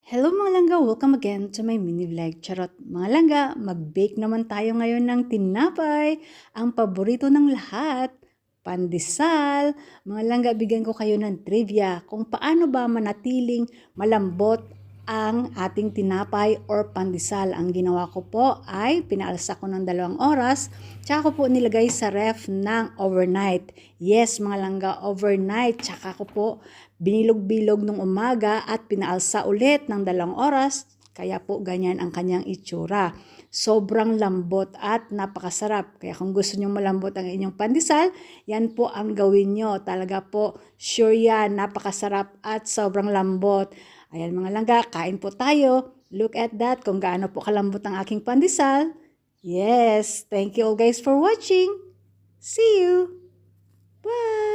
Hello mga langga! Welcome again to my mini vlog. Charot! Mga langga, mag-bake naman tayo ngayon ng tinapay. Ang paborito ng lahat, pandesal. Mga langga, bigyan ko kayo ng trivia kung paano ba manatiling malambot ang ating tinapay or pandesal. Ang ginawa ko po ay pinaalsa ko ng 2 oras, tsaka ko po nilagay sa ref ng overnight. Yes, mga langga, overnight. Tsaka ko po binilog-bilog nung umaga at pinaalsa ulit ng 2 oras, kaya po ganyan ang kanyang itsura. Sobrang lambot at napakasarap. Kaya kung gusto nyo malambot ang inyong pandesal, yan po ang gawin nyo. Talaga po, sure yan, napakasarap at sobrang lambot. Ayan mga langga, kain po tayo. Look at that, kung gaano po kalambot ang aking pandesal. Yes, thank you all guys for watching. See you! Bye!